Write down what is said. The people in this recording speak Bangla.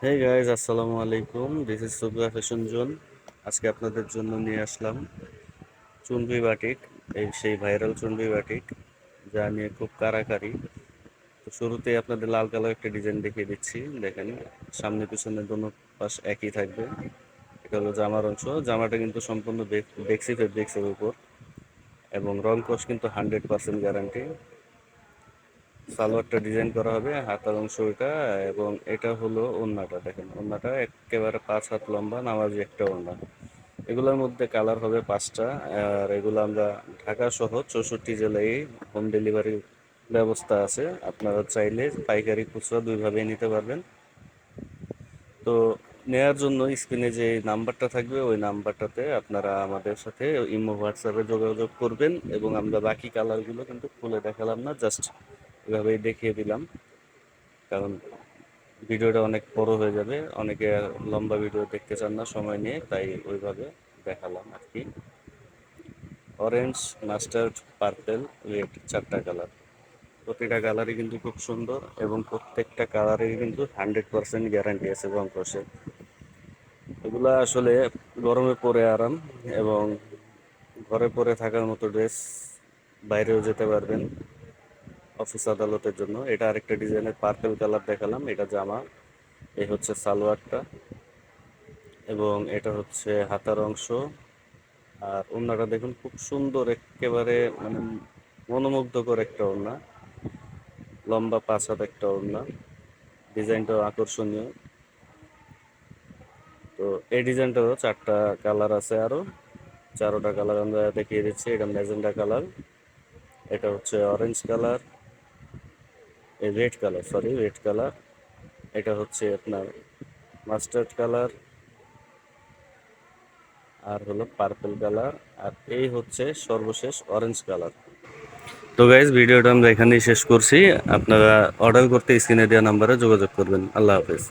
হেই গাইজ, আসসালামু আলাইকুম। This is Subra Fashion Zone. আজকে আপনাদের জন্য নিয়ে আসলাম চুনরি বাটিক, সেই ভাইরাল চুনরি বাটিক যা নিয়ে খুব কারাকারি। তো শুরুতেই আপনাদের লাল কালার একটা ডিজাইন দেখিয়ে দিচ্ছি। দেখেন, সামনে পিছনে দোনো পাশ একই থাকবে। এটা হলো জামার অংশ। জামাটা কিন্তু সম্পূর্ণ বেক্সি ফেব্রিক্সের উপর, এবং রং কস কিন্তু 100% গ্যারান্টি। সালোয়ারটা ডিজাইন করা হবে, হাতার অংশ এটা, এবং এটা হলো ওড়নাটা। দেখেন, ওড়নাটা একেবারে 5 হাত লম্বা, নামাজি একটা ওড়না। এগুলোর মধ্যে কালার হবে 5টা। আর এগুলো আমরা ঢাকা সহ 64 জেলায় হোম ডেলিভারির ব্যবস্থা আছে। আপনারা চাইলে পাইকারি খুচরা দুইভাবেই নিতে পারবেন। তো নেয়ার জন্য স্ক্রিনে যে নাম্বারটা থাকবে ওই নাম্বারটাতে আপনারা আমাদের সাথে ইমো হোয়াটসঅ্যাপে যোগাযোগ করবেন, এবং আমরা বাকি কালারগুলো কিন্তু খুলে দেখালাম না, জাস্ট এভাবেই দেখিয়ে দিলাম। কারণ ভিডিওটা অনেক বড় হয়ে যাবে, অনেকে লম্বা ভিডিও দেখতে চান না সময় নিয়ে, তাই ওইভাবে দেখালাম আর কি। অরেঞ্জ, মাস্টার্ড, পার্পেল, রেড, 4টা কালার। প্রতিটা কালারই কিন্তু খুব সুন্দর, এবং প্রত্যেকটা কালারেরই কিন্তু 100% গ্যারান্টি আছে রং কষে। এগুলা আসলে গরমে পরে আরাম, এবং ঘরে পরে থাকার মতো ড্রেস। বাইরেও যেতে পারবেন অফিস আদালতের জন্য। এটা আরেকটা ডিজাইনের পার্পেল কালার দেখালাম, এটা জামা। এই হচ্ছে সালোয়ারটা, এবং এটা হচ্ছে হাতার অংশ। আর ওড়নাটা দেখুন, খুব সুন্দর, একেবারে মানে মনোমুগ্ধকর একটা ওড়না। লম্বা 5 হাত একটা ওড়না, ডিজাইনটাও আকর্ষণীয়। তো এই ডিজাইনটারও 4টা কালার আছে, আরো 4টা কালার আমরা দেখিয়ে দিচ্ছি। এটা ম্যাজেন্ডা কালার, এটা হচ্ছে অরেঞ্জ কালার, এই red colour, sorry red colour, এটা হচ্ছে আপনার মাস্টার্ড কালার, আর হলো পার্পল কালার, আর এই হচ্ছে সর্বশেষ অরেঞ্জ কালার। তো গাইজ, ভিডিওটা আমরা এখানেই শেষ করছি। আপনারা অর্ডার করতে স্ক্রিনে দেওয়া নাম্বারে যোগাযোগ করবেন। আল্লাহ হাফেজ।